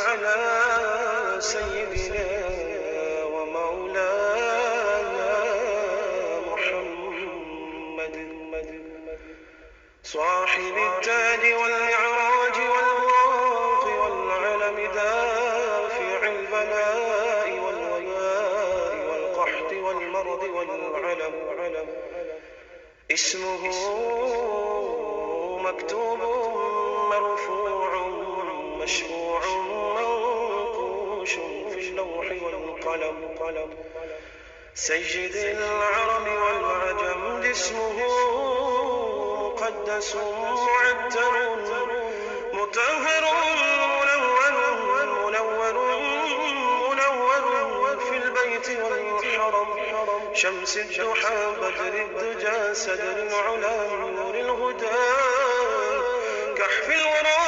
على سيدنا ومولانا محمد صاحب التاج والمعراج والبراق والعلم دافع البلاء والوباء والقحط والمرض والعلم اسمه مكتوب مرفوع مشفوع منقوش في اللوح والقلم سيد العرب والعجم اسمه مقدس معتر مطهر منور في البيت والحرم شمس الضحى بدر الدجى سدر العلا نور الهدى كحف الورى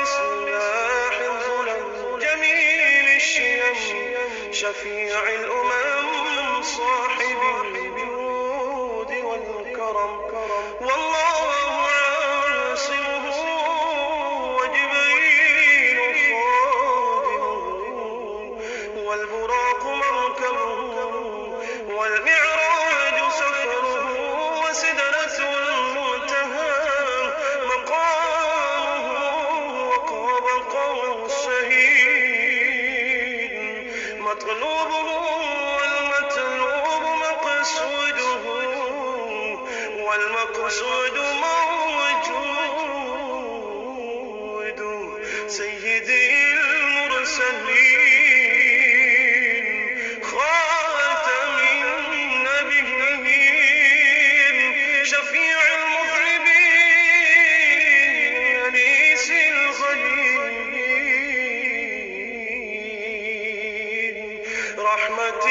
مصباح الظلم جميل الشيم شفيع الأمم صاحب الجود والكرم والله عاصمه وجبريل خادمه والبراق مركبه والمعراج سفره وسدرة المنتهى مقامه وقاب قوسين مطلوبه والمطلوب مقصوده والمقصود موجود سيدي المرسلين خاتم النبيين شفيع المذنبين أنيس الغليل رحمة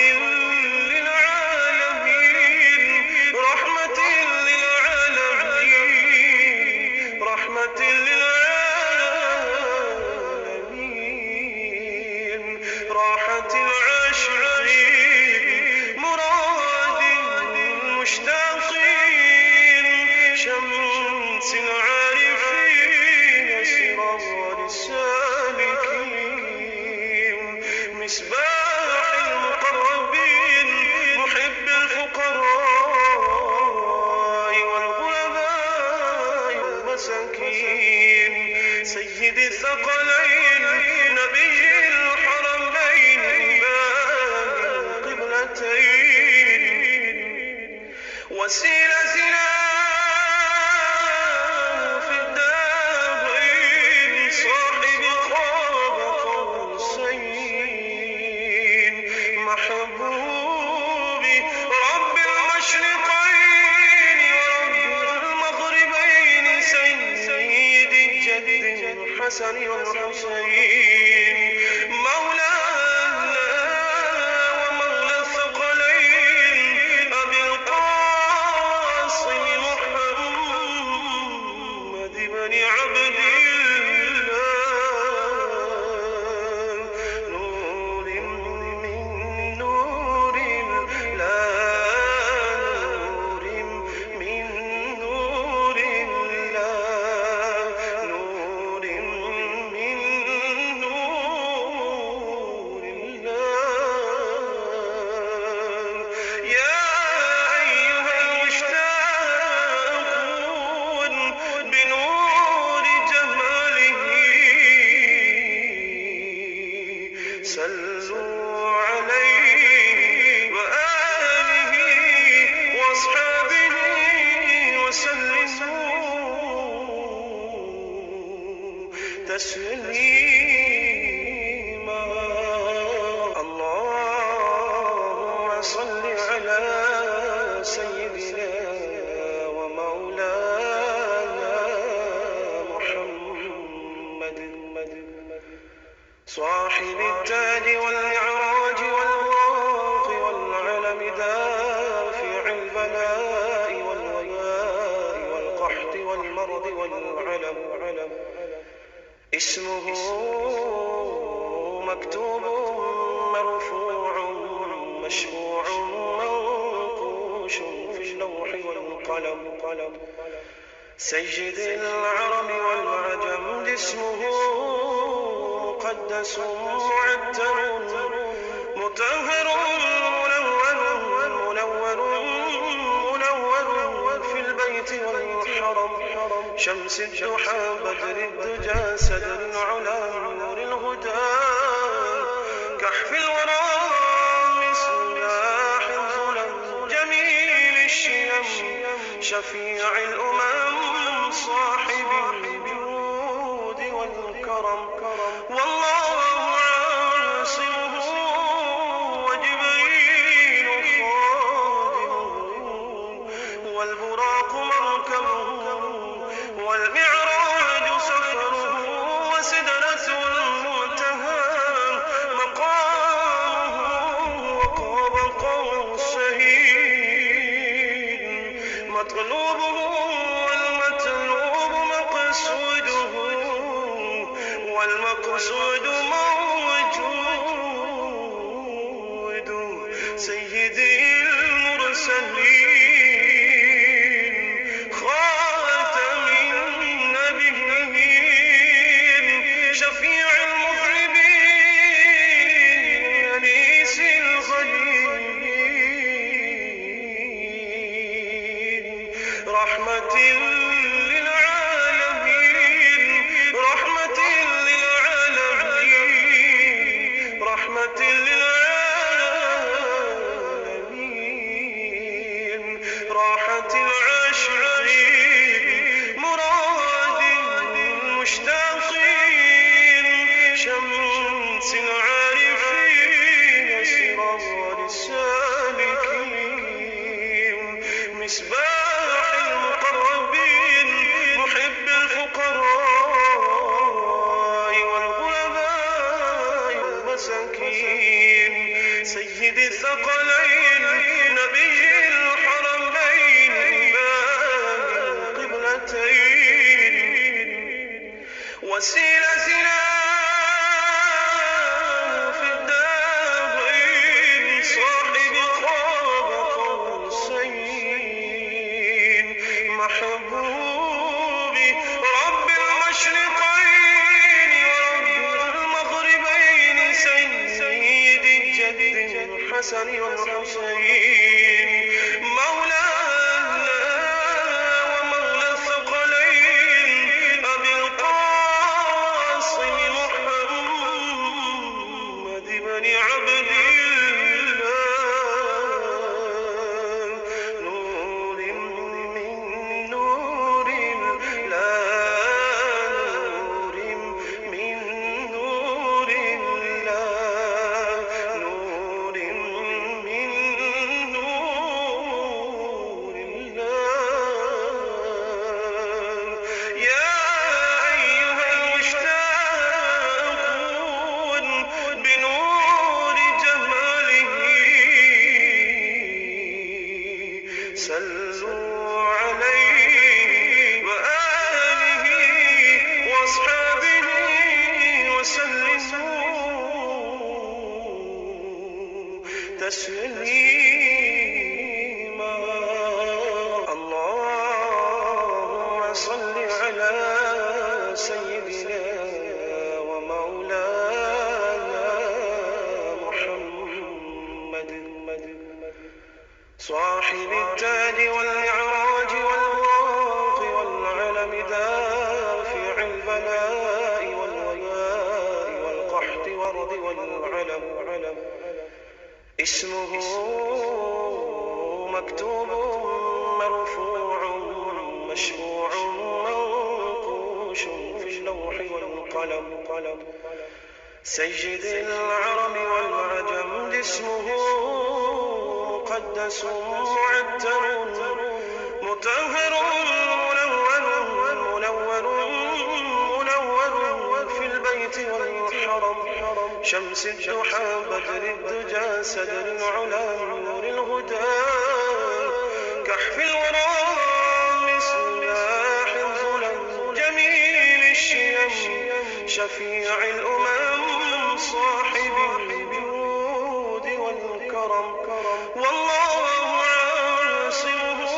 للعالمين رحمة للعالمين رحمة للعالمين راحة العاشقين مراد المشتاقين شمس العارفين سراج السالكين مصباح المقربين محب الفقراء والغرباء والمساكين سيد الثقلين نبي الحرمين إمام القبلتين وسيلتنا في الدارين صاحب قاب قوسين محبوب رب المشرقين ورب المغربين سيد الجد الحسن والحسين مولانا ومولى الثقلين أبي القاسم محمد بن عبد الله نور من نور الله نور من نور الله نور من نور الله يا أيها المشتاقون بنور جماله صلوا عليه وآله وأصحابه وسلموا تسليما اللهم صل على سيدنا ومولانا محمد صاحب التاج والمعراج والبراق والعلم دافع البلاء والوباء والقحط والمرض والعلم اسمه مكتوب مرفوع مشفوع منقوش في اللوح والقلم سيد العرب والعجم اسمه مقدس معتر مطهر منور في البيت والحرم شمس الضحى بدر الدجى سدر العلا نور الهدى كحف الورى مصباح الظلم جميل الشيم شفيع الأمم صاحب الجود والكرم والله عاصمه وجبريل خادمه والبراق مركبه والمعراج سفره وسدرة المنتهى مقامه وقاب قوسين مطلوبه والمطلوب مقصوده والمقصود موجود سيدي المرسلين خاتم النبيين شفيع المذنبين أنيس الغليل رحمة للعالمين رحمة للعالمين رحمة للعالمين راحة العاشقين مراد المشتاقين شمس العارفين سراج السالكين مصباح المقربين محب الفقراء والغرباء والمساكين سيد الثقلين نبي الحرمين إمام القبلتين وسيلتنا في الدارين صاحب قاب قوسين محبوبي رب المشرقين ورب المغربين سيد الجد الحسن والحسين مولانا ومولى الثقلين أبي القاسم محمد بن عبد الله نور من نور الله نور من نور الله نور من نور الله يا أيها المشتاقون بنور جماله صلوا عليه وآله وأصحابه وسلموا تسليما اللهم صل على سيدنا ومولانا محمد صاحب التاج والمعراج والبراق والعلم دافع البلاء والوباء والقحط والرد والعلم اسمه مكتوب مرفوع مشفوع منقوش في اللوح والقلم سيد العرب والعجم اسمه مقدس معتر مطهر منور في البيت والحرم شمس الضحى بدر الدجى سدر العلا نور الهدى كحف الورى مصباح الظلم جميل الشيم شفيع الأمم صاحب الجود والكرم والله عاصمه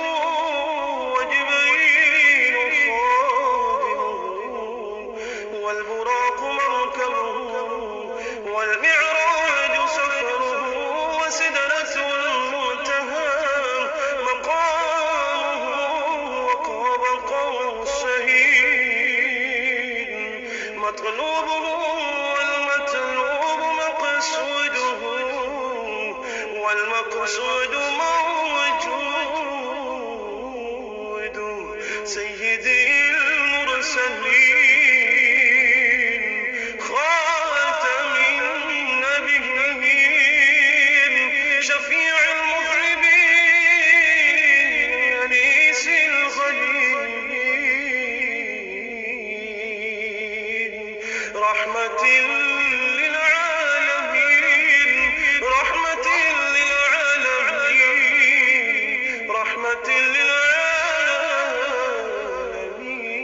وجبريل خادمه والبراق مركبه مطلوبه والمطلوب مقصوده والمقصود موجود سيدي المرسلين خاتم النبيين شفيع المذنبين أنيس الغريبين رحمة للعالمين رحمة للعالمين رحمة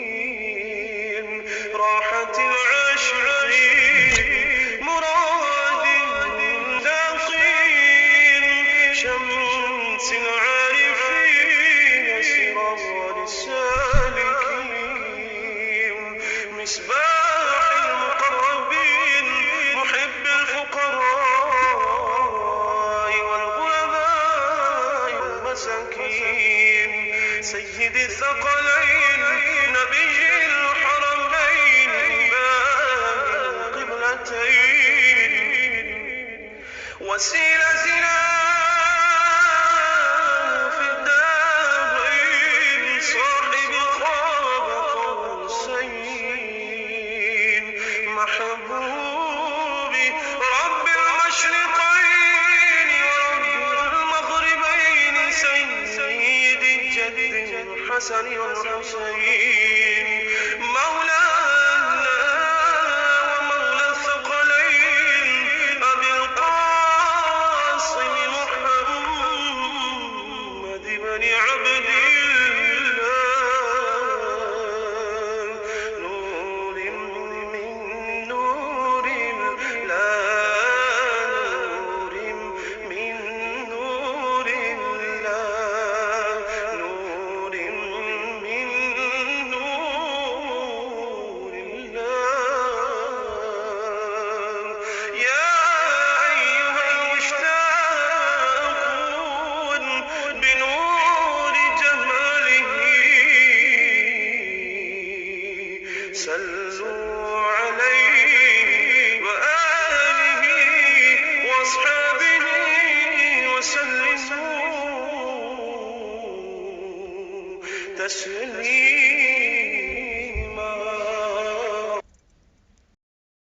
للعالمين راحة العاشقين مراد الذاقين شمس العارفين سراج السالكين مصباح المقربين محب الفقراء والغرباء والمساكين سيد الثقلين نبي الحرمين إمام القبلتين وسيلتنا في الدارين صاحب قاب قوسين محبوبي رب المشرقين ورب المغربين سيد الجد الحسن والحسين مولانا ومولى الثقلين أبي القاسم محمد بن عبد الله نور من نور الله نور من نور الله نور من نور الله يا أيها المشتاقون بنور جماله صلوا